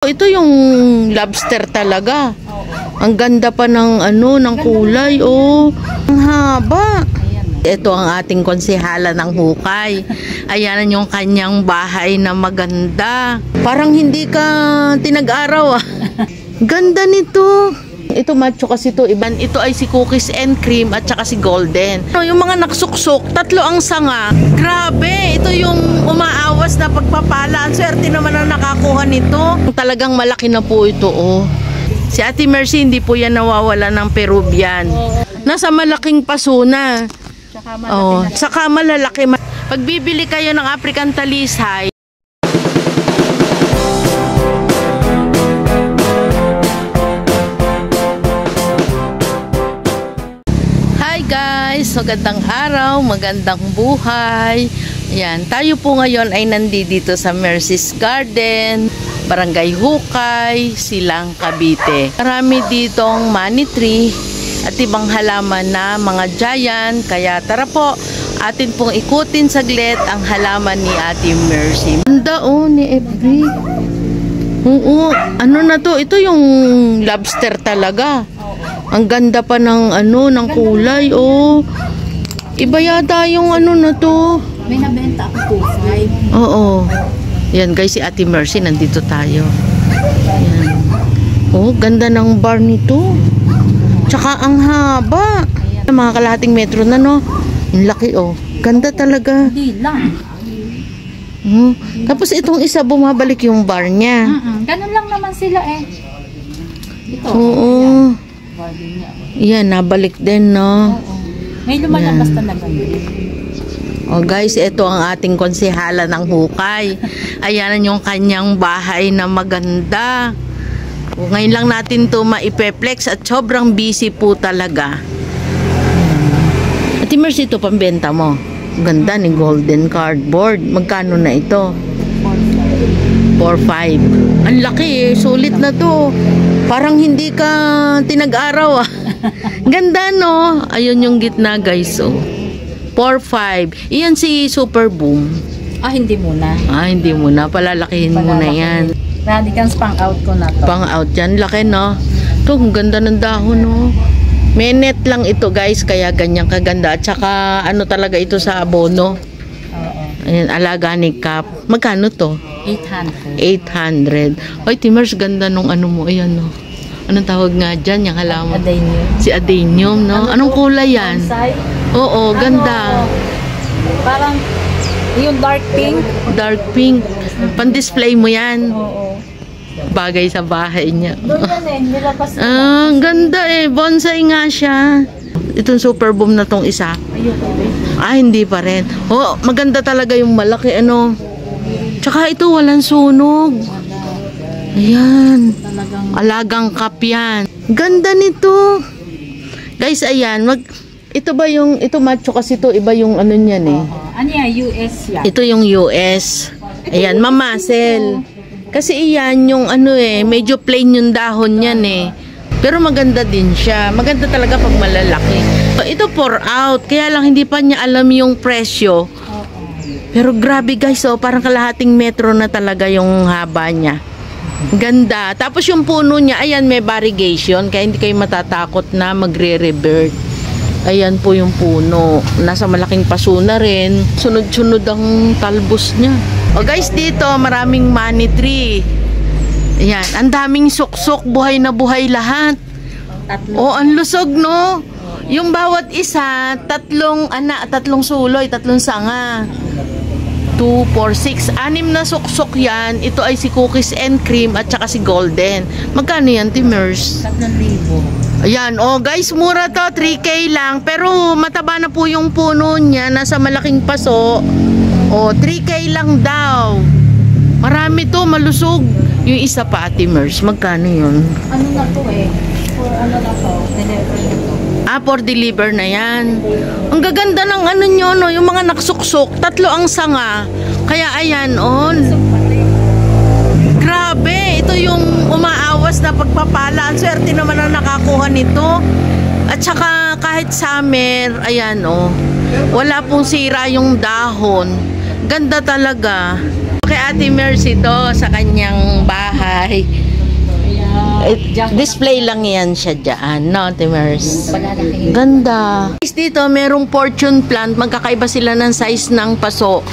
Ito yung lobster talaga. Ang ganda pa ng ng kulay, oh. Ang haba. Ito ang ating konsehala ng hukay. Ayan yung kanyang bahay na maganda. Parang hindi ka tinag-araw, ah. Ganda nito. Ito macho kasi ito. Ito ay si cookies and cream at saka si golden. Yung mga naksuksok, 3 ang sanga. Grabe, ito yung umaawas na pagpapala. Ang swerte naman ang nakakuha nito. Talagang malaki na po ito, oh. Si Ate Mercy, hindi po yan nawawala ng Peruvian. Nasa malaking paso na. Saka malalaki. Pag bibili kayo ng African talisay, guys, magandang araw, magandang buhay. Ayan, tayo po ngayon ay nandito sa Mercy's Garden, Barangay Hukay, Silang, Cavite. Marami ditong money tree at ibang halaman na mga giant. Kaya tara po, atin pong ikutin saglit ang halaman ni Ate Mercy. Ganda ni Every. Oo, ano na to? Ito yung lobster talaga. Ang ganda pa ng ng kulay, oh. Iba yata yung na to. May nabenta ako 2.5. Oo. Yan guys, si Ate Mercy, nandito tayo. Yan. Oh, ganda ng bar nito. Tsaka ang haba. Mga kalahating metro na, no? Yung laki, oh. Ganda talaga. Hindi lang. Tapos itong isa, bumabalik yung bar niya. Ganun lang naman sila, eh. Ito. Oo. Yan, nabalik din, no? May lumalabas talaga yun. Oh guys, ito ang ating konsehala ng hukay. Ayan yung kanyang bahay na maganda. Ngayon lang natin to maipeplex at sobrang busy po talaga. Ate Mercy, ito pambenta mo. Ganda ni golden cardboard. Magkano na ito? 4.5. Ang laki, sulit na to. Parang hindi ka tinag-araw, ah. Ganda, no? Ayun yung gitna, guys, oh. 4.5. Iyan si Super Boom. Hindi muna. Hindi muna. Palalakihin muna yan. Radicans pang out ko na to. Pang out yan. Laki, no? Ito, ang ganda ng dahon, no? May net lang ito, guys. Kaya ganyan kaganda. At saka, talaga ito sa abono. Ayan, alaga ni Cap. Magkano to? 800. 800. Ay, Timers, ganda nung mo. Ayan, no? Anong tawag nga dyan? Yung halaman. Adenium. Si adenium, no? Anong kulay yan? Bonsai? Oo, ganda. Parang yung dark pink. Dark pink. Pan-display mo yan. Oo. Bagay sa bahay niya. Doon yan eh. Nilabas ko. Ang ganda eh. Bonsai nga siya. Itong Super Boom na tong isa. Hindi pa rin. Oh, maganda talaga yung malaki, Tsaka ito, walang sunog. Ayan. Alagang kap yan. Ganda nito. Guys, ayan. Ito ba yung, ito macho kasi ito, iba yung niyan eh. Ano yan? US yan. Ito yung US. Ayan, mamasel. Kasi iyan yung medyo plain yung dahon yan eh. Pero maganda din siya. Maganda talaga pag malalaki. Ito pour out. Kaya lang hindi pa niya alam yung presyo. Pero grabe guys, parang kalahating metro na talaga yung haba niya. Ganda. Tapos yung puno niya, ayan, may variegation. Kaya hindi kayo matatakot na magre-revert. Ayan po yung puno. Nasa malaking paso na rin. Sunod-sunod ang talbos niya. Guys, dito maraming money tree. Ayan, ang daming suksok. Buhay na buhay lahat. Ang lusog, no? Yung bawat isa, 3 suloy, 3 sanga. 2, 4, 6. 6 na suksok yan. Ito ay si cookies and cream at saka si golden. Magkano yan, Timers? 3,000. Ayan, guys, mura to. 3K lang. Pero mataba na po yung puno niya. Nasa malaking paso. 3K lang daw. Marami to, malusog. Yung isa pa, Timers. Magkano yun? Ano na to eh? For na to? Deliver na to. For deliver na yan. Ang gaganda ng nyo, no? Yung mga naksuksok. 3 ang sanga. Kaya ayan, grabe. Ito yung umaawas na pagpapala. Ang swerte naman ang nakakuha nito. At saka kahit summer, ayan, wala pong sira yung dahon. Ganda talaga. kay Ate Mercy to sa kanyang bahay. Display lang yan siya dyan, no, Ate Mercy? Ganda. Dito, merong fortune plant. Magkakaiba sila ng size ng paso.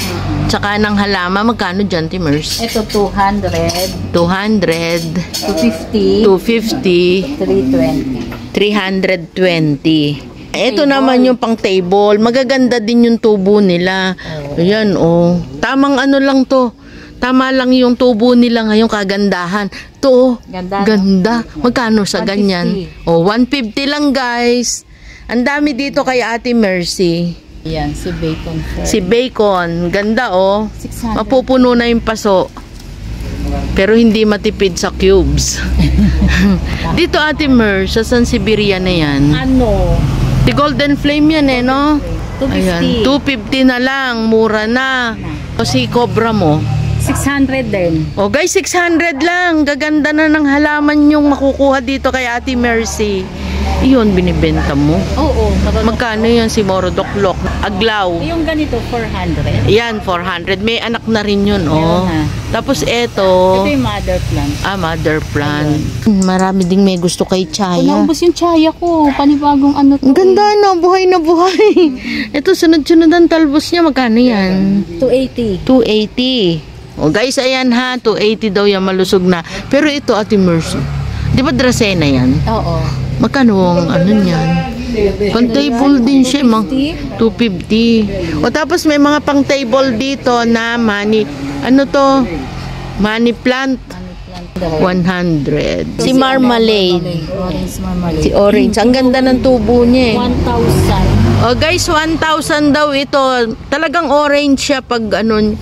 Tsaka ng halaman. Magkano dyan, Ate Mercy? Ito 200. 200. 250. 320. 320. Ito naman yung pang table. Magaganda din yung tubo nila. Ayan, oh. Tamang ano lang to. Tama lang yung tubo nila ngayong kagandahan. To, ganda. Magkano sa 150. ganyan? Oh, 150 lang, guys. Ang dami dito kay Ate Mercy. Yan, si Bacon. Si Bacon. Ganda, oh. 600. Mapupuno na yung paso. Pero hindi matipid sa cubes. Dito, Ate Mercy, sa San Siberia na yan. Ano? The Golden Flame yan eh, no? 250. Ayan, 250 na lang. Mura na. O si Cobra mo? 600 din. O guys, 600 lang. Gaganda na ng halaman yung makukuha dito kay Ate Mercy. Iyon, binibenta mo? Oo. Magkano yan si Morodoklok? Aglaw. Yung ganito, 400. Yan, 400. May anak na rin yun, oh. Meron na. Tapos Ito eto, yung mother plant. mother plant. Marami ding may gusto kay Chaya. Naubos yung chaya ko. Panibagong ano to. Ang ganda na, buhay na buhay. Ito, sunod-sunod ang talbos niya. Magkano yan? 280. 280. O guys, ayan ha, 280 daw yan, malusog na. Pero ito, Ate Mercy, di ba Dracena yan? Oo. Magkano ang ano niyan? Pang table din siya, 250. O tapos may mga pang table dito na money, ano to? Money plant. 100. Si Marmalade. Orange marmalade. Si Orange. Ang ganda ng tubo niya eh. 1,000. Oh guys, 1,000 daw ito. Talagang orange siya pag ano.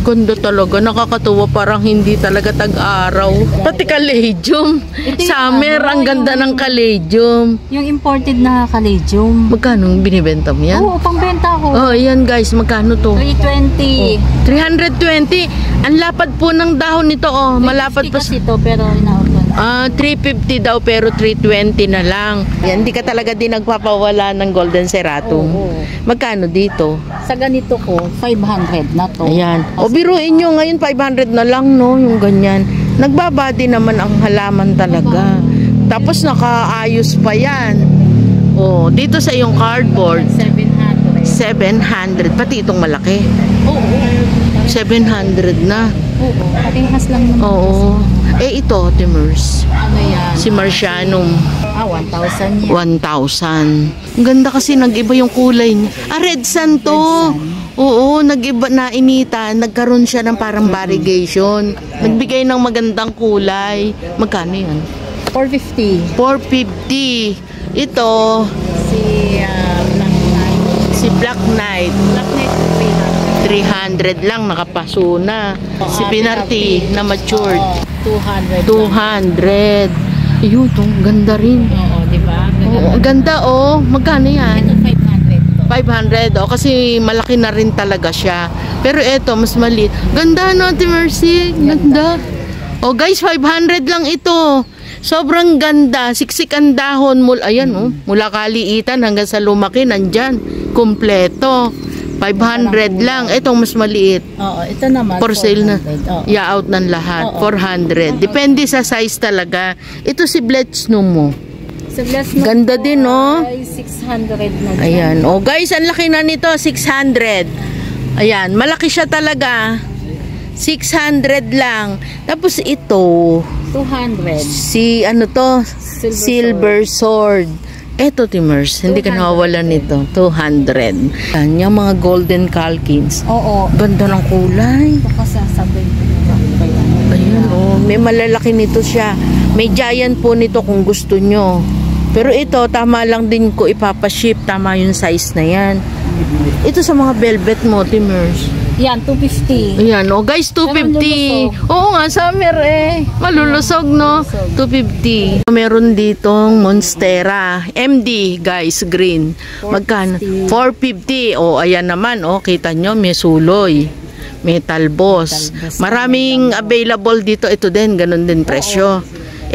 Ganda talaga. Nakakatuwa. Parang hindi talaga tag-araw. Pati caladium. Summer, ang ganda ng caladium. Yung imported na caladium. Magkano binibenta mo yan? Oo, pangbenta ko. Oh, yan guys. Magkano to? 320. 320. Ang lapad po ng dahon nito. Oh, malapad pa. Kasi ito, pero inaot ko na. 350 daw pero 320 na lang. Yan, hindi ka talaga din nagpapawala ng Golden Ceratum. Oo. Magkano dito? Sa ganito ko, 500 na to. Ayan. O biruin nyo ngayon 500 na lang, no? Yung ganyan. Nagbabadi naman ang halaman talaga. Tapos nakaayos pa yan. O, dito sa iyong cardboard, 700. 700. Pati itong malaki. Oo. 700 na. Oo. Parehas lang naman. Oo. Eh ito, Timers. Ano yan? Si Marcianum. 1,000 yan. 1,000. Ang ganda kasi nag-iba yung kulay niya. Red Sun to. Oo, nag-iba na initan. Nagkaroon siya ng parang variegation. Nagbigay ng magandang kulay. Magkano yan? 450. 450. Ito, Si Black Knight. si Black Knight. Black Knight 300 lang, nakapaso na. Si Pinarty na matured. 200. 200. Ayun, to, ganda rin. Oo, di ba? Oo, ganda oh. Magkano yan? Ito 500 to. 500, kasi malaki na rin talaga siya. Pero eto, mas maliit. Ganda no, Ate Mercy. Ganda. Oh guys, 500 lang ito. Sobrang ganda. Siksik ang dahon. Ayan oh. Mula kaliitan hanggang sa lumaki, nandyan. Kompleto. 500 lang. Itong mas maliit. Oo, ito naman. For sale na. 400. Oo. Yeah, out ng lahat. Oo. 400. Depende sa size talaga. Ito si Bletchnum mo. Sa Bless Note Ganda po din, no? ay 600 na dyan. Ayan. Oh, guys, ang laki na nito. 600. Ayan. Malaki siya talaga. 600 lang. Tapos ito, 200. si ano to? Silver Sword. Eto, Timers, hindi ka 200. nawawalan nito. 200. Yan, yung mga golden calkins. Oo. Ganda ng kulay. Baka sasabihin ko ba? Ayun, oh. May malalaki nito siya. May giant po nito kung gusto nyo. Pero ito, tama lang din ko ipapaship. Tama yung size na yan. Ito sa mga velvet mo, Timers. Yan, 250. Ayan, oh guys, 250. Oo nga, summer eh. Malulusog, no? 250. Meron ditong Monstera. MD, guys, green. Magkano? 450. Oh, ayan naman, oh. Kita nyo, may suloy. May talbos. Maraming available dito. Ito din, ganun din presyo.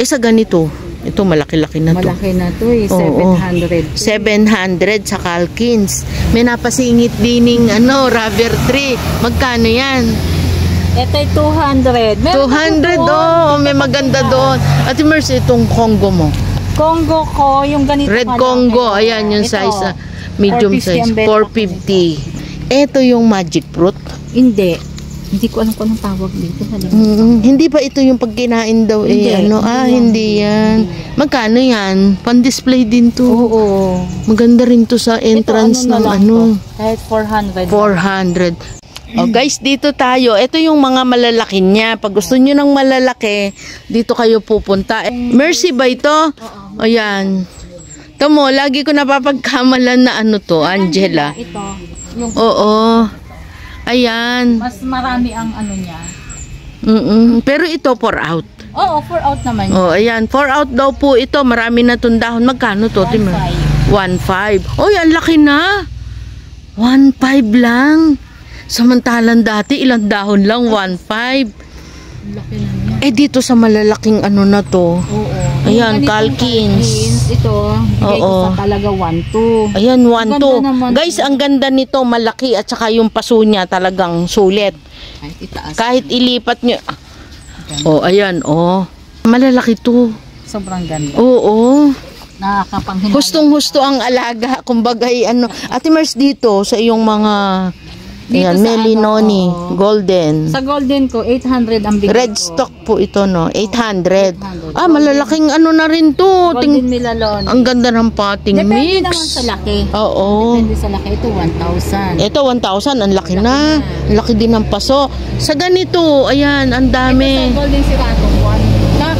Eh, sa ganito, ito malaki-laki na to. Malaki na to eh, 700. 700 sa Calkins. May napasingit dining rubber tree. Magkano yan? Ito ay 200. 200, oh, may maganda doon. Ate Mercy, itong Congo mo. Congo ko, yung ganito Red kalaki. Congo, ayan yung Ito, size, medium 450 size, ang benta ko. 450. Ito yung magic fruit. Hindi ko alam kung anong tawag dito. Hindi ba ito yung pagkinain daw Hindi, hindi yan. Magkano yan? Pan-display din to. Oo. Maganda rin to sa entrance Ito, ng na lang ano. to. Kahit 400. 400. Oh, guys, dito tayo. Ito yung mga malalaki niya. Pag gusto niyo ng malalaki, dito kayo pupunta. Mercy ba ito? Ayan. Tamo, lagi ko napapagkamalan na ano to, Angela. Ito. Yung Oo. Ayan. mas marami ang ano niya. Pero ito, 4 out. Oo, 4 out naman. Oh, ayan. 4 out daw po ito. Marami na itong dahon. Magkano to, Timur? 1.5. Oy, ang laki na. 1.5 lang. Samantalang dati, ilang dahon lang? 1.5. Laki na niya. Eh, dito sa malalaking ano na to. Oo. Ayan, Yung ganitong Calkins. Ito, bigay ko Oo. sa talaga 1-2. Ayan, 1.2. naman. Guys, ang ganda nito. Malaki at saka yung paso niya talagang sulit. Kahit itaas. Kahit ilipat nyo. Oh, ayan, oh. Malalaki to. Sobrang ganda. Oo. Nakakapanghinala. Hustong-husto ang alaga. Kumbaga, ano. Ate Mers, dito sa iyong mga Dito ayan, sa Melinoni, ano, golden. Sa golden ko, 800 ang bigay Red ko. stock po ito, no? 800. 800. Ah, malalaking ano na rin to. Golden Milalon. Ang ganda ng potting Depende mix. naman sa laki. Oo. Depende sa laki. Ito, 1,000. Ito, 1,000. Ang laki na. Ang laki din ng paso. Sa ganito, ayan, ang Ito dami. sa golden sirato,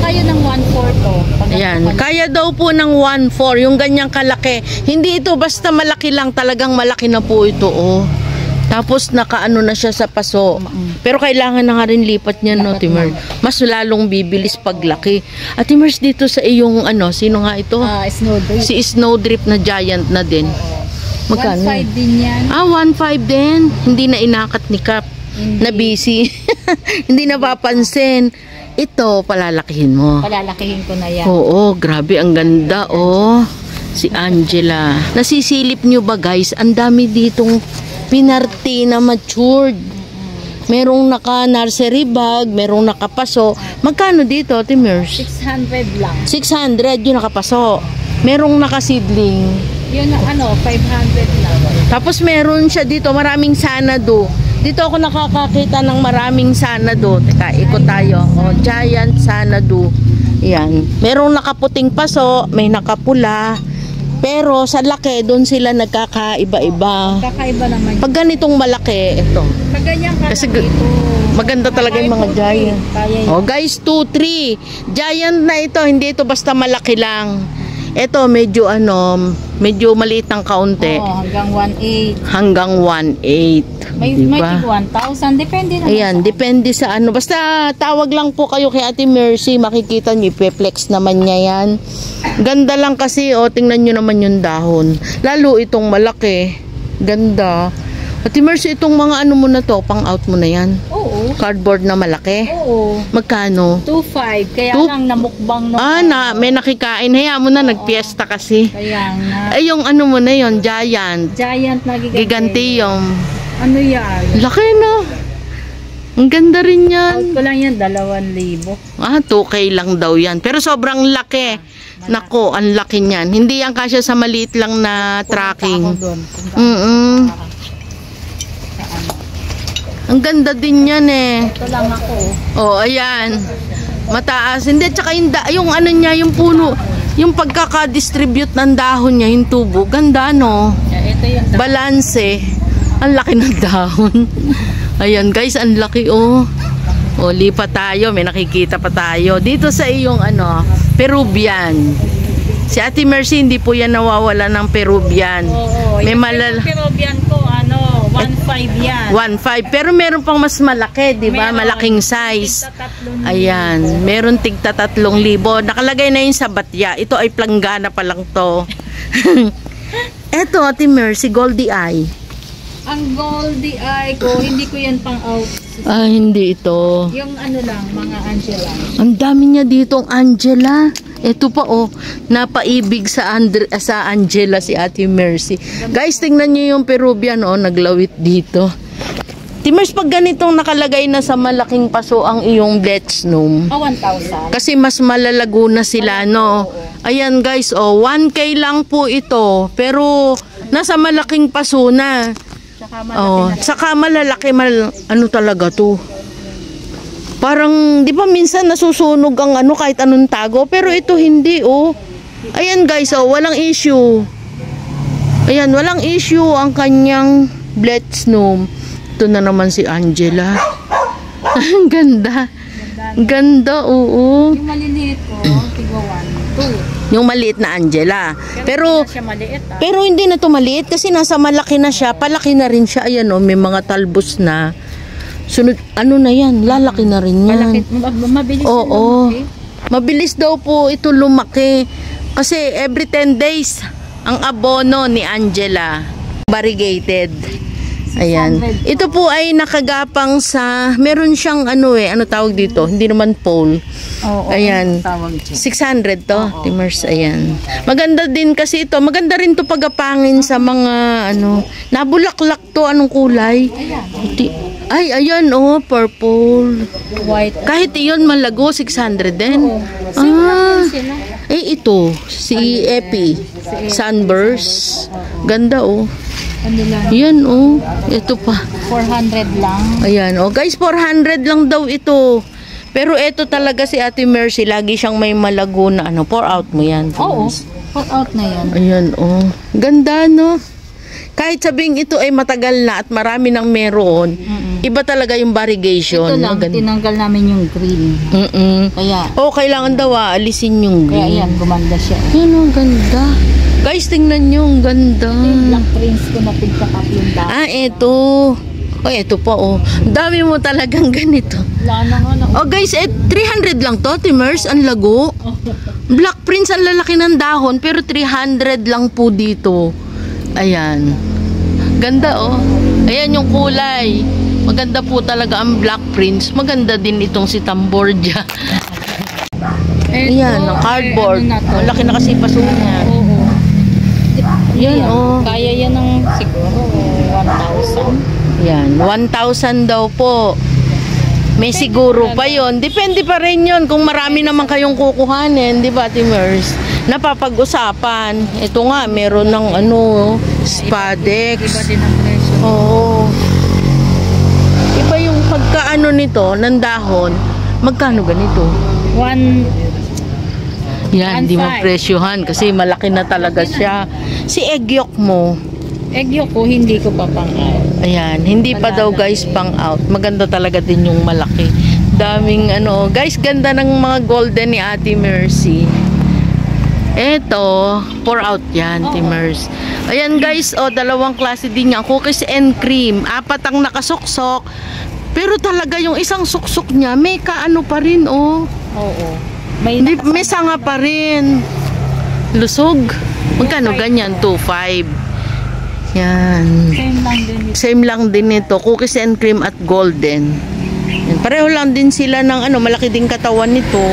kayo ng 1/4 to. Ayan, kaya daw po ng 1.4, yung ganyang kalaki. Hindi ito basta malaki lang, talagang malaki na po ito, oh. Tapos nakaano na siya sa paso. Pero kailangan na nga rin lipat niya, no, Timers. Mas lalong bibilis paglaki. At Timers, dito sa iyong ano, sino nga ito? Snowdrip. Si Snowdrip na giant na din. Magkano? 1.5 din yan. 1.5 din. Hindi na inakat ni Cap. Hindi. Na busy. Hindi napapansin. Ito, palalakihin mo. Palalakihin ko na yan. Oo, grabe, ang ganda, oh. Si Angela. Nasisilip nyo ba, guys? Ang dami ditong pinarti na matured. Merong naka-nursery bag, merong nakapaso. Magkano dito, Timers? 600 lang. 600 yung nakapaso. Merong nakasidling. Yun, 500 lang. Tapos meron siya dito, maraming sanado. Dito ako nakakakita ng maraming sanado. Teka, ikot tayo. Oh, giant sanado. Yan. Merong nakaputing paso, may nakapula. Pero sa laki, doon sila nagkakaiba-iba. Kakaiba naman yun. Pag ganitong malaki, ito. Pag ganyan ka Kasi lang ito. maganda talaga yung mga giant. Kaya yun. Oh, guys, 2-3. Giant na ito, hindi ito basta malaki lang. Ito, medyo medyo maliit ng kaunti. Hanggang 1.8. Hanggang 1.8. May Diba? tig 1,000. Depende naman. Ayan, depende sa ano. Basta tawag lang po kayo kay Ate Mercy. Makikita niyo, ipeplex naman niya yan. Ganda lang kasi, tingnan niyo naman yung dahon. Lalo itong malaki. Ganda. Ate Mercy, itong mga ano mo na to, pang out mo na yan. Oo. Cardboard na malaki. Oo. Magkano? 2.5. Kaya lang namukbang no. May nakikain. Hayaan mo na, nagpiesta kasi. Kaya nga. Ay, yung ano mo na yon, giant. Giant na giganti. Giganti yung... Ano yan? Laki, no? Ang ganda rin yan. Out ko lang yan, 2,000. 2K lang daw yan. Pero sobrang laki. Nako, ang laki niyan. Hindi yan kasya sa maliit lang na tracking. Ang ganda din yan eh. Ito lang ako. Oh, ayan. Mataas. Hindi, tsaka yung ano niya, yung puno, yung pagkaka-distribute ng dahon niya, yung tubo. Ganda, no? Ito yung Balanse. Ang laki ng dahon. Ayan, guys, ang laki, oh. O, lipat tayo. May nakikita pa tayo. Dito sa iyong, Peruvian. Si Ate Mercy, hindi po yan nawawala ng Peruvian. Oo. May Yung Peruvian ko, 1.5 yan. 1.5. Pero meron pang mas malaki, di ba? Meron. Malaking size. Tig-3,000. Ayan. Meron tigta 3,000. Nakalagay na yun sa batya. Ito ay planggana pa lang to. Eto, Ate Mercy, Goldie Eye. Ang Goldie Eye ko, hindi ko yan pang out. Hindi ito. Yung lang, mga Angela. Ang dami niya ditong Angela. Ito pa, napaibig sa Angela si Ate Mercy. Guys, tingnan niyo yung Peruvian, naglawit dito. Timers, pag ganitong nakalagay na sa malaking paso ang iyong Bletchnum, 1,000. kasi mas malalago na sila, no? Ayan guys, 1K lang po ito. Pero nasa malaking paso na. Tsaka malaki na. Saka malalaki, ano talaga to? Parang, di ba minsan nasusunog ang ano kahit anong tago? Pero ito hindi, oh. Ayan guys, walang issue. Ayan, walang issue ang kanyang Bletchnum. Ito na naman si Angela. Ang ganda. Ganda, oo. Yung maliliit ko, tigwa 1, 2. Yung maliit na Angela. Pero Hindi na siya maliit, ah. Pero hindi na to maliit kasi nasa malaki na siya. Palaki na rin siya. Ayan, may mga talbos na. Sunod, ano na yan? Lalaki na rin yan. Malaki, mabilis Oo. lumaki. Mabilis daw po ito lumaki. Kasi every 10 days, ang abono ni Angela, variegated. Ayan. 600 Ito po ay nakagapang sa, meron siyang ano tawag dito? Hindi naman pole. Oo. Ayan. Tawag dyan. 600 to, Timers, ayan. Maganda din kasi ito. Maganda rin to pagapangin sa mga ano. Nabulaklak to, anong kulay? Ay, ayan, purple. White. Kahit iyon malago, 600 din. Sila. Ito, si Epi. Sunburst. Ganda, Ano lang? Yan, ito pa. 400 lang. Ayan, guys, 400 lang daw ito. Pero ito talaga si Ate Mercy, lagi siyang may malago na ano. Pour out mo yan. Oo. Put out na yan. Ayan, ganda, no? Kahit sabing ito ay matagal na at marami nang meron, iba talaga yung variegation. Ito lang, tinanggal namin yung green. Kaya, kailangan daw alisin yung kaya green. yan, gumanda siya. Yan, ganda. Guys, tingnan nyo, ang ganda. Black prince ko na tigka-tatlong daan. Ito. Ito pa, Ang dami mo talagang ganito. Wala na nga na. Guys, 300 lang to, Timers, ang lago. Black Prince, ang lalaki ng dahon, pero 300 lang po dito. Ayan. Ganda, Ayan yung kulay. Maganda po talaga ang Black Prince. Maganda din itong si Tamborgia. Ayan, ang cardboard. Ang laki na kasi paso niya. Oo. Yan, Kaya yan ng siguro 1,000. Yan, 1,000 daw po. May siguro pa yon. Depende pa rin yon kung marami naman kayong kukuhanin, di ba, Timers? Napapag-usapan. Ito nga, meron ng Spadex. Iba din ang presyo. Oo. Iba yung pagkaano nito, ng dahon. Magkano ganito? 1. Yan, di 1,500. mapresyohan kasi malaki na talaga siya. Si egg yolk mo, Egg yolk ko, hindi ko pa pang-out. ayan, hindi pa daw guys pang out. Maganda talaga din yung malaki. Daming guys, ganda ng mga golden ni Ate Mercy. Eto, pour out yan, Timers. Ayan guys, dalawang klase din yan. Cookies and cream. 4 ang nakasuksok. Pero talaga yung isang suksok niya, may kaano pa rin, Oo. May sanga pa rin. Lusog. Magkano ganyan? 2.5. Yan. Same lang din. Same lang din ito. Cookies and cream at golden. Yan. Pareho lang din sila ng malaki din katawan nito.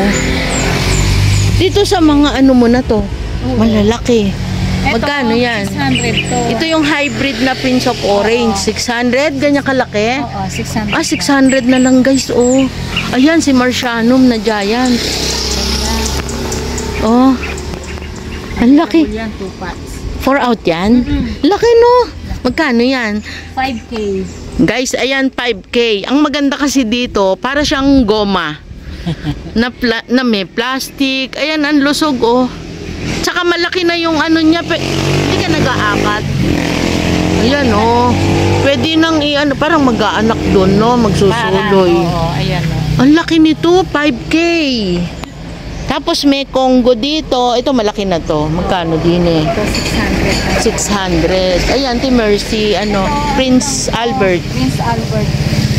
Dito sa mga mo na to. Malalaki. Magkano yan? 600 to. Ito yung hybrid na Prince of Orange. 600? Ganyan kalaki? Oo, 600. 600 na lang guys, Ayan, si Marcianum na giant. Ang laki. Yan, 2 pots. 4 out yan? Laki, no? Magkano yan? 5K. Guys, ayan, 5K. Ang maganda kasi dito, para siyang goma. na may plastic. Ayan, ang lusog, Tsaka malaki na yung niya. Hindi ka nag-aapat. Ayan, Pwede nang parang mag-aanak doon, no? Magsusuloy. Oo, ayan, Ang laki nito, 5K. Tapos may Congo dito. Ito malaki na to. Magkano din Ito, 600. 600. Ayan, Auntie Mercy, Prince Albert. Prince Albert.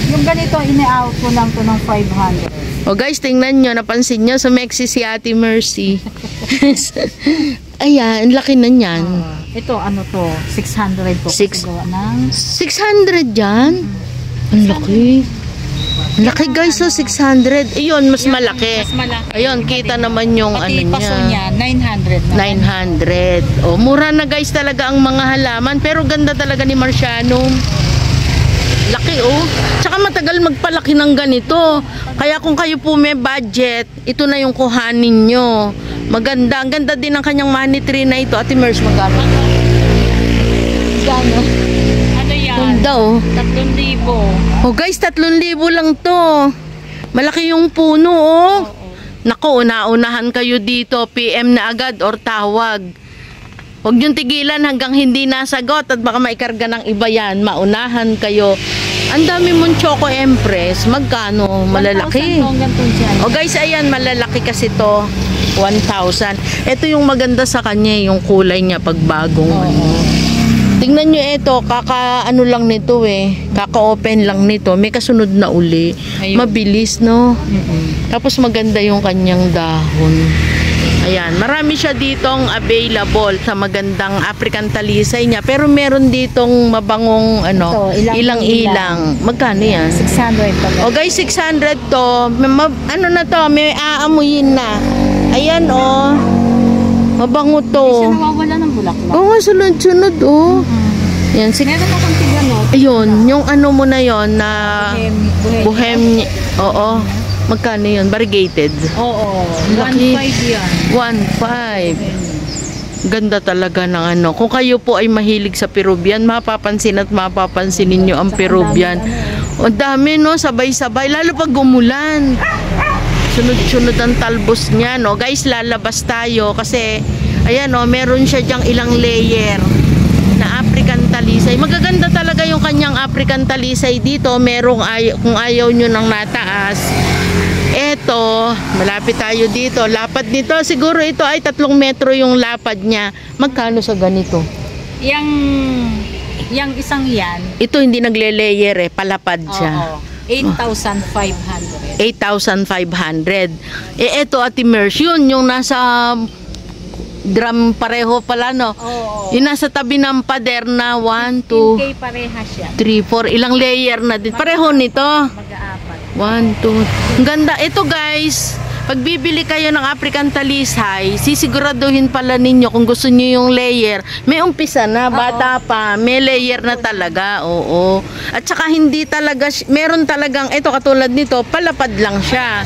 Yung ganito, ini-out ko lang to ng 500. Guys, tingnan nyo. Napansin nyo, sumexy si Ate Mercy. Ayan, laki na niyan. Ito, 600 po. 600 dyan? Ang laki. Laki guys, 600. Ayun, mas malaki. Mas malaki. Ayun, kita naman yung Pati paso niya. niya, 900 na. 900. Mura na guys talaga ang mga halaman. Pero ganda talaga ni Marcianum. Laki oh. Tsaka matagal magpalaki ng ganito. Kaya kung kayo po may budget, ito na yung kuhanin nyo. Maganda. Ang ganda din ng kanyang money tree na ito. Ate Merce, magkano? Gano? Ano yan? Ganda oh. 3,000. Oh guys, 3,000 lang to. Malaki yung puno oh. Nako, una-unahan kayo dito. PM na agad or tawag. Huwag niyong tigilan hanggang hindi nasagot at baka maikarga ng iba yan. Maunahan kayo. Ang dami mong Choco Empress. Magkano? Malalaki. 1,000 O guys, ayan, malalaki kasi to. 1,000. Ito yung maganda sa kanya, yung kulay niya pag bagong. Tingnan nyo ito, kaka-ano lang nito eh. Kaka-open lang nito. May kasunod na uli. Ayun. Mabilis, no? Tapos maganda yung kanyang dahon. Ayan, marami siya ditong available sa magandang African talisay niya. Pero meron ditong mabangong ano, Ito, ilang-ilang. Magkano yan? 600 pa. O guys, 600 to. Ano na to, may aamuyin na. Ayan o. Mabango Kasi to. nawawala ng bulaklak. Oo nga, sunod-sunod o. Yan, Meron akong tiganot. ayun, yung ano mo na yon na Bohem. Oo. Magkano yun? Variegated. Oo. Laki. 1,500 yan. 1,500. Ganda talaga ng ano. Kung kayo po ay mahilig sa Peruvian, mapapansin at mapapansin ninyo ang Peruvian. O dami no, sabay-sabay. Lalo pag umulan. Sunod-sunod ang talbos niya, no. Guys, lalabas tayo kasi, ayan no, meron siya dyang ilang layer na African talisay. Magaganda talaga yung kanyang African talisay dito. Merong kung ayaw nyo ng nataas. Eto, malapit tayo dito. Lapad nito, siguro ito ay 3 metro yung lapad niya. Magkano sa ganito? Yang isang yan. Ito hindi nagle-layer eh, palapad siya. Oo. 8,500. 8,500. Eh eto Ate Merce, yun yung nasa drum pareho pala no. Oo. Yung nasa tabi ng pader na 1, 2, 10K parehas yan. 3, 4, ilang layer na din. Pareho nito. Mag-aapat. 1, 2. Ang ganda. Ito guys, pag bibili kayo ng African talisay, sisiguraduhin pala ninyo kung gusto niyo yung layer. May umpisa na, bata pa, may layer na talaga. Oo. At saka hindi talaga, meron talagang, ito katulad nito, palapad lang siya.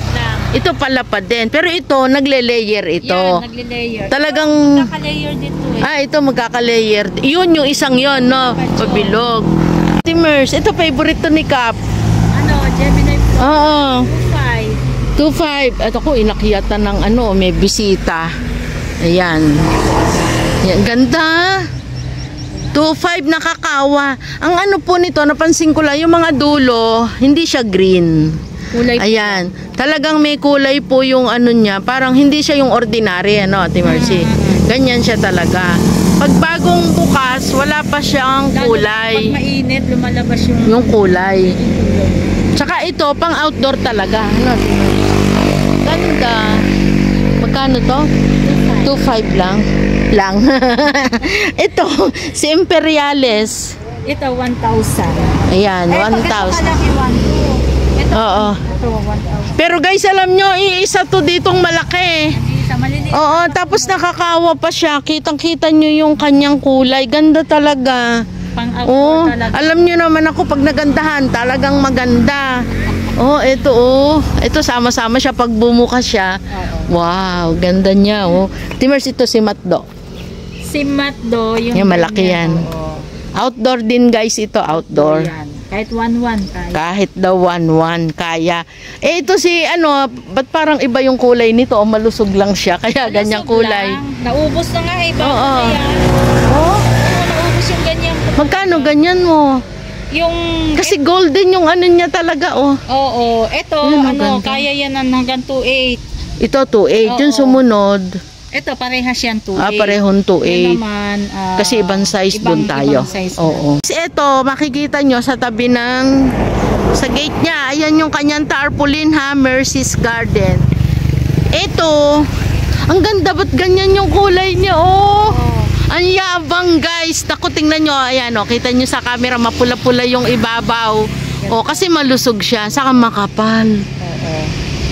Ito palapad din. Pero ito, nagle-layer ito. Yan, nagle-layer. Talagang, Magkaka-layer dito eh. ito magkaka-layer. Yun yung isang yon no? Pabilog. Timers, ito favorite to ni Cap. Ano, Gemini Pro. Oo. 2,500. 2,500. At ako, inakyatan ng ano, may bisita. Ayan. Yan, ganda. 2,500 nakakawa. Ang ano po nito, napansin ko lang, yung mga dulo, hindi siya green. Kulay po. Ayan. Talagang may kulay po yung ano niya. Parang hindi siya yung ordinary, ano, Ate Mercy. Ganyan siya talaga. Pag bagong bukas, wala pa siyang kulay. Pag mainit, lumalabas Yung kulay. Tsaka ito, pang outdoor talaga. Ano? Ganda. Magkano to? 2,500 lang. Ito, si Imperiales. Ito, 1,000. Ayan, 1,000. Ito, Oo. ito, 1,000. Pero guys, alam nyo, iisa to ditong malaki. Isa, maliliit. Oo, tapos nakakawa pa siya. Kitang-kita nyo yung kanyang kulay. Ganda talaga. Pang-outdoor Oh, talaga. alam nyo naman ako pag nagandahan, talagang maganda. Oh, ito Ito sama-sama siya pag bumukas siya. Oo. Wow, ganda niya oh. Timers, ito si Matdo. Si Matdo, yung malaki yan. Oo. Outdoor din guys ito, outdoor. Yan. Kahit 1,100 kaya. Kahit daw 1,100 kaya. Eh ito si ano, ba't parang iba yung kulay nito? O malusog lang siya, kaya ganyang Malusog kulay. lang. Naubos na nga eh. Bago Oo. na yan. Oh, Naubos yung ganyan. magkano ganyan mo? Yung... Kasi golden yung ano niya talaga oh. Oo. Ito, Yan, ano, maganda. kaya yan hanggang 2,800. Ito 2,800, yung Oo. sumunod. Ito, parehas yan 2,800. Parehong 2,800. Yan naman, Kasi ibang size doon tayo. Ibang size na. Oo. Kasi ito, makikita nyo sa tabi ng sa gate niya. Ayan yung kanyang tarpaulin ha, Mercy's Garden. Ito, ang ganda, ba't ganyan yung kulay niya oh. Ang yabang guys. Naku, tingnan nyo. Ayan o, kita nyo sa camera, mapula-pula yung ibabaw. O, kasi malusog siya. Saka makapal. Oo.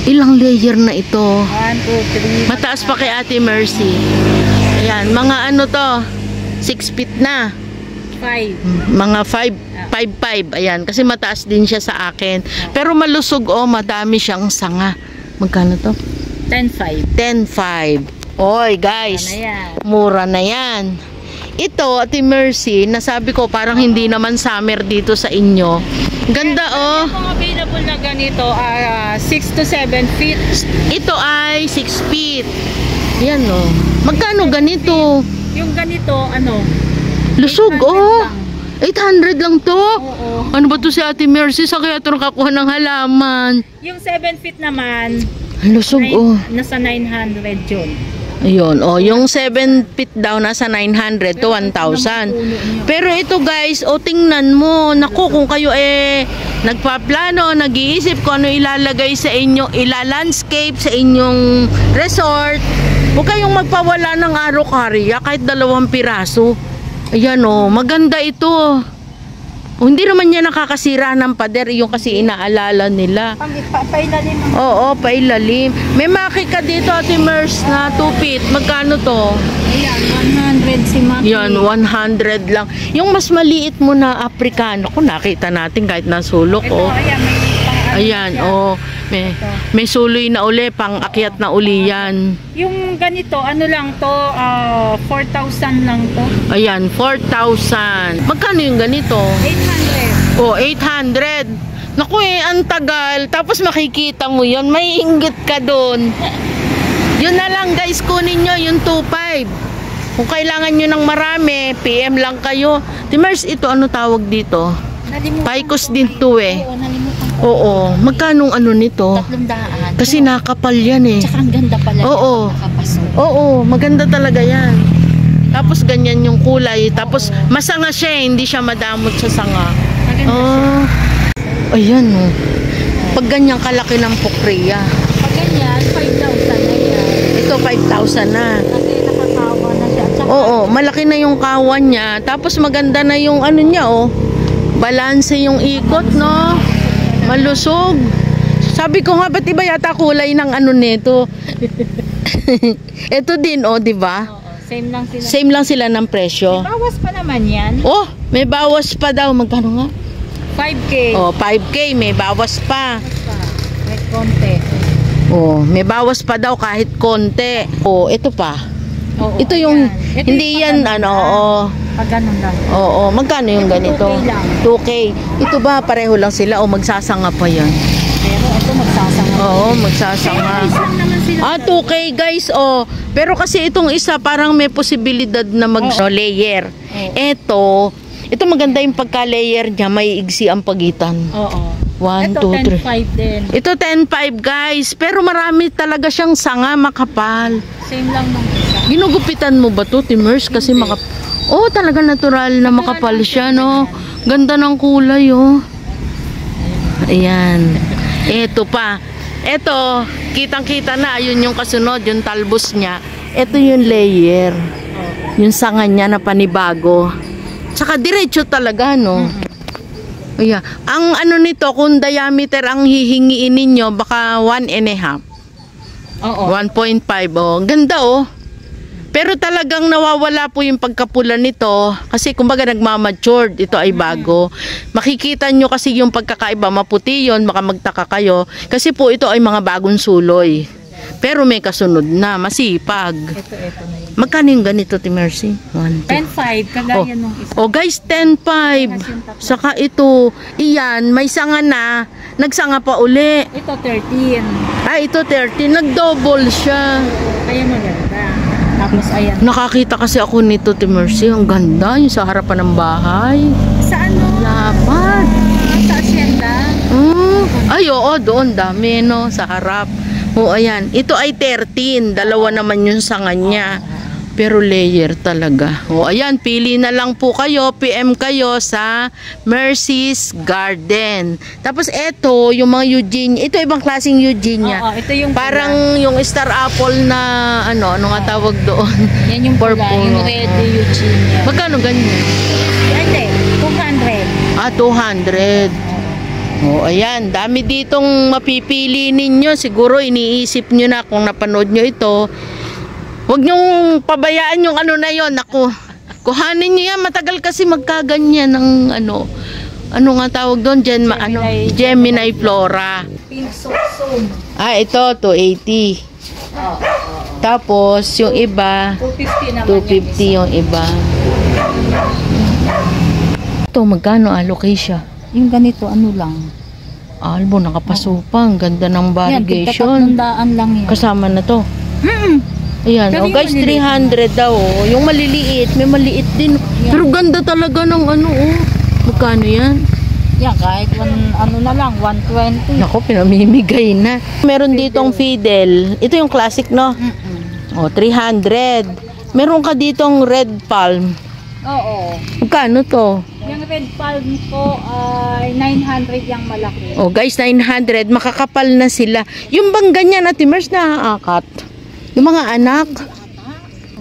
Ilang layer na ito. 1, 2, 3. Mataas pa kay Ate Mercy. Ayan, mga ano to, 6 feet na. 5. Mga 5.5. Ayan, kasi mataas din siya sa akin. Pero malusog, oh, madami siyang sanga. Magkano to? 10.5. 10.5. Oy, guys. Ano yan? Mura na yan. Ito, Ate Mercy, nasabi ko parang hindi naman summer dito sa inyo. Ganda, oh. Yung available na ganito, 6 to 7 feet. Ito ay 6 feet. Yan, oh. Magkano ganito? Yung ganito, ano? Lusog, 800 oh. lang. 800 lang to? Oo. Ano ba to si Ate Mercy? Sa kaya ito nakakuha ng halaman? Yung 7 feet naman, Lusog, oh. nasa 900 yun. Ayun, oh, yung 7 feet daw nasa 900 to 1,000. Pero ito guys, oh, tingnan mo. Naku, kung kayo nagpaplano, nag-iisip kung ano ilalagay sa inyo, ila-landscape sa inyong resort, huwag kayong magpawala ng araucaria kahit 2 piraso. Ayan, oh, maganda ito. Oh, hindi naman niya nakakasira ng pader, yung kasi inaalala nila. Pailalim. Oo, pailalim. May maki ka dito, Ate Mers, na 2 feet. Magkano to? Ayan, 100 si Maki. Yan, 100 lang. Yung mas maliit mo na Africano, kung nakita natin kahit nasulok, Ito, oh. ayan, may Ayan, oh. May suloy na uli, pang akyat na uli yan. Yung ganito, ano lang to, 4,000 lang to. Ayan, 4,000. Magkano yung ganito? 800. Oh, 800. Naku ang tagal. Tapos makikita mo yun, may inggit ka doon. Yun na lang guys, kunin nyo yung 2.5. Kung kailangan nyo ng marami, PM lang kayo. Timers, ito ano tawag dito? Paikos din to eh. Oo, nalimutan ko. Oo, magkanong ano nito? 300. Kasi nakapal yan eh. Tsaka ang ganda pala. Oo. Nakapasok. Oo, maganda talaga yan. Tapos ganyan yung kulay. Tapos masanga siya, hindi siya madamot sa sanga. Maganda siya. Oh. Ayan oh. Pag ganyan kalaki ng pokriya. Pag ganyan, 5,000 na yan. Ito 5,000 na. Kasi nakakawa na siya. Tsaka, Oo, malaki na yung kawan niya. Tapos maganda na yung ano niya oh. Balanse yung ikot, no? Malusog. Sabi ko nga, ba't iba yata kulay ng ano nito? Ito din, oh, di ba? oo, same lang sila. Same lang sila ng presyo. Bawas pa naman yan. Oh, may bawas pa daw. Magkano nga? 5K. Oh, 5K, may bawas pa. Bawas pa. May konti. Oh, may bawas pa daw kahit konti. Oh, ito pa. Oo, Ito yung, ayan. Ito hindi yung yan, pag- ano, oo. Pag ganun lang. Oo, magkano yung Ito, ganito? 2K lang. 2K. Ito ba, pareho lang sila o magsasanga pa yan? Pero ito magsasanga. Oo, magsasanga. Pero isang naman sila. 2K guys, oh. Pero kasi itong isa parang may posibilidad na mag-layer. Ito maganda yung pagka-layer niya, may igsi ang pagitan. Oo. 1, Ito 2, 3. 10.5 din. Ito 10.5 guys, pero marami talaga siyang sanga, makapal. Same lang nung isa. Ginugupitan mo ba to, Timers? Kasi Hindi. oh, talaga natural na makapal siya, no? Ganda ng kulay, oh. Ayan. Ito pa. Ito, kitang-kita na, ayun yung kasunod, yung talbos niya. Ito yung layer. Yung sanga niya na panibago. Tsaka diretso talaga, no? Ayan. Ang ano nito, kung diameter ang hihingiin ninyo, baka 1.5. Oo. 1.5, oh. Ganda, oh. Pero talagang nawawala po yung pagkapula nito kasi kumbaga nagmamatured, ito ay bago. Makikita nyo kasi yung pagkakaiba, maputi yun, baka magtaka kayo. Kasi po ito ay mga bagong suloy. Pero may kasunod na, masipag. Ito na yun. Magkano yung ganito, Mercy? 1, 2. 10.5, kagaya nung isa. Oh guys, 10.5. Saka ito, iyan, may sanga na, nagsanga pa uli. Ito 13. Ito 30, nag-double siya. Kaya maganda. Tapos ayan. Nakakita kasi ako nito, Mercy, ang ganda, yung sa harapan ng bahay. Sa ano? Lapad. Sa asyenda. Ay, oo, doon, dami, no, sa harap. O, ayan. Ito ay 13. Dalawa naman yung sanga niya. Pero layer talaga. O, ayan. Pili na lang po kayo. PM kayo sa Mercy's Garden. Tapos, ito, yung mga Eugenia. Ito, ibang klaseng Eugenia. Oo, ito yung parang yung star apple na, ano nga tawag doon? yan yung pula, yung red Eugenia. Magkano ganyan? Hindi, 200. 200. Oh, ayan, dami ditong mapipili ninyo. Siguro iniisip nyo na kung napanood nyo ito. Huwag nyong pabayaan yung ano na yon. Ako, Kuhanin niyo yan, matagal kasi magkaganyan ng ano nga tawag doon, Gemini Flora. Pink Soksum. Ito 280. Tapos yung iba 250 naman 250 yung iba. Ito magkano allocation? Yung ganito, ano lang. Albo, nakapasupang. Ganda ng Yan, variegation. 300 lang yan. Kasama na to. Ayan, Pero guys, yung 300 daw. Yung maliliit, may maliit din. Yan. Pero ganda talaga ng Magkano yan? Yan, kahit ano na lang, 120. Nako, pinamimigay na. Meron ditong Fidel. Ito yung classic, no? 300. Meron ka ditong Red Palm. Oo. Magkano to? Yung red palm ko ay 900 yung malaki. Guys, 900. Makakapal na sila. Yung bang ganyan na timers na aakat? Yung mga anak.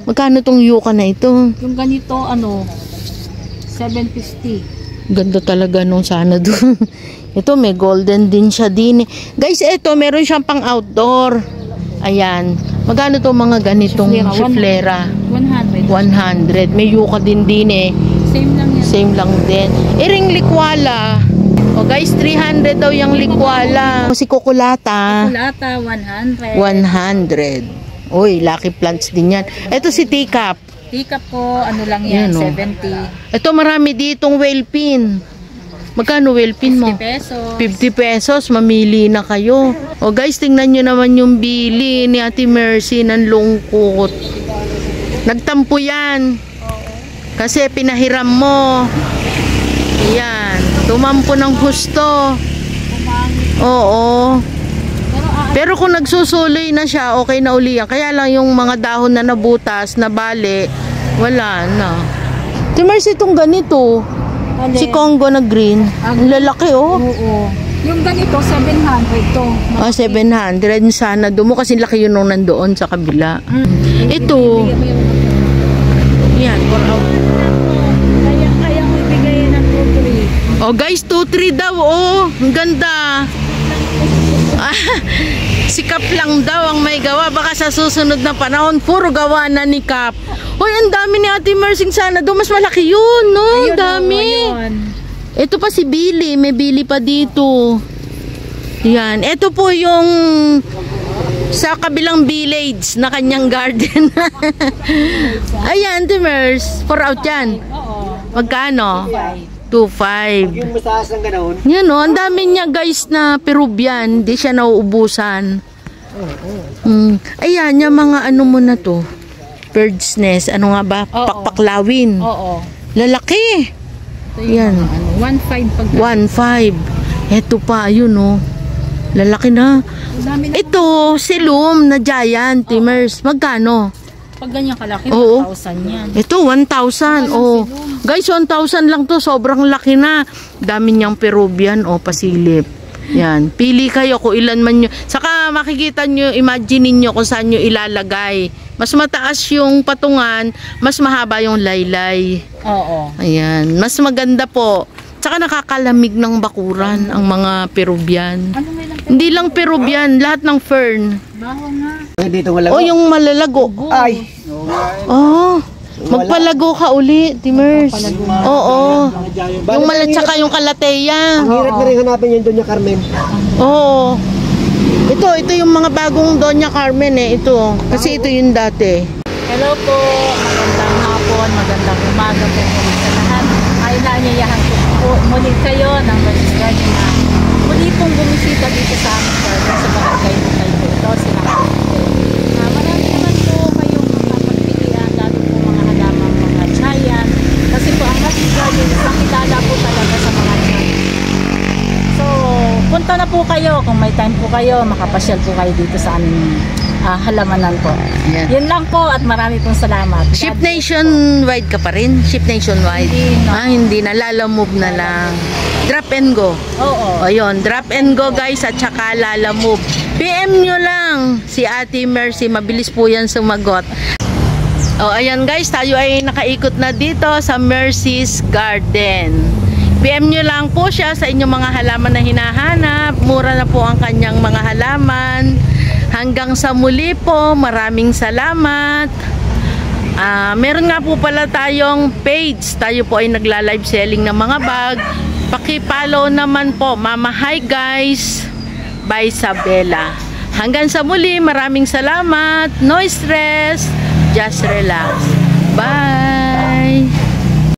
Magkano tong yuka na ito? Yung ganito, 750. Ganda talaga nung sana doon. Ito, may golden din siya din. Guys, ito, meron siyang pang outdoor. Ayan. Magkano to mga ganitong chiflera? 100. 100. May yuka din eh. Same lang yan. Same lang din. Ring likwala. Guys, 300 daw yung likwala. Si Kukulata. Kulata, 100. 100. Uy, Lucky Plants din yan. Ito si Teacup. Teacup ko, ano lang yan, Yan, 70. Ito marami ditong whale pin. Magkano whale pin mo? 50 pesos. 50 pesos. Mamili na kayo. Guys, tingnan nyo naman yung bili ni Ate Mercy ng lungkot. Nagtampo yan. Kasi pinahiram mo. Ayan. Tumampo ng husto. Oo. Pero kung nagsusuloy na siya, okay na uli yan. Kaya lang yung mga dahon na nabutas, nabali, wala na. Ate Mercy, itong ganito. Si Congo na green. Ang lalaki, Oo. Yung ganito, 700 to. 700. Sana doon mo kasi laki yun nung nandoon sa kabila. Ito. Yan. Kaya mo ibigay ng 2-3. Guys, 2-3 daw. Ang ganda. Si Kap lang daw ang may gawa. Baka sa susunod na panahon, puro gawa na ni Kap. Ang dami ni Ate Mercy. Sana doon mas malaki yun, no? Ang dami. Ito pa si Billy. May Billy pa dito. Yan. Ito po yung sa kabilang village na kanyang garden. Ayan, Ate Mercy. For out yan. Oo. Magkano? 2.5. Yung mataas ng ganoon. Yan ang dami niya guys na Peruvian. Hindi siya nauubusan. Ayan, yung mga mo na to. Bird's nest. Ano nga ba? Pakpaklawin. Oo. Lalaki. Yan. 1.5 pag 1.5. Ito pa, yun lalaki na. Ito, silum na giant, Timers. Magkano? Pag ganyan kalaki, Oo. 1,000 yan. Ito, 1,000. Guys, 1,000 lang to. Sobrang laki na. Dami niyang Peruvian pasilip. Yan. Pili kayo kung ilan man nyo. Saka makikita nyo, imagine niyo kung saan nyo ilalagay. Mas mataas yung patungan, mas mahaba yung laylay. Oo. Ayan. Mas maganda po. Saka nakakalamig ng bakuran ang mga Peruvian. Ano may lang? Hindi lang Peruvian, lahat ng fern. Baho nga. Dito wala. Yung malalago. Ay. Magpalago ka uli, Timers. Oo. Yung malatsaka yung kalateya. Ang hirap na rin hanapin yung Doña Carmen. Oo. Ito yung mga bagong Doña Carmen Ito. Kasi ito yung dati. Hello po. Magandang hapon. Magandang umaga po muli sa lahat. Ay naanyayahan ko po muli kayo ng Mercy's Garden na muli pong bumisita dito sa aming garden sa barangay ng Kalbo. Ito sila. Marami naman po kayong mapagpilian lalo po mga halamang mga giant. Kasi po ang Mercy's Garden isang kilala po talaga sa mga giant. So, punta na po kayo kung may time po kayo, makapasyal po kayo dito sa aming halamanan po. Yan. Yun lang po at marami pong salamat. Ship nationwide ka pa rin? Ship nationwide? Hindi na. Hindi na. Lalamove na lang. Drop and go. Oo. Ayun, drop and go guys at saka lalamove. PM nyo lang si Ate Mercy. Mabilis po yan sumagot. Ayan guys, tayo ay nakaikot na dito sa Mercy's Garden. PM nyo lang po siya sa inyong mga halaman na hinahanap. Mura na po ang kanyang mga halaman. Hanggang sa muli po, maraming salamat. Meron nga po pala tayong page. Tayo po ay nagla-live selling ng mga bag. Paki-follow naman po. Mama Hi Guys by Sabela. Hanggang sa muli, maraming salamat. No stress, just relax. Bye!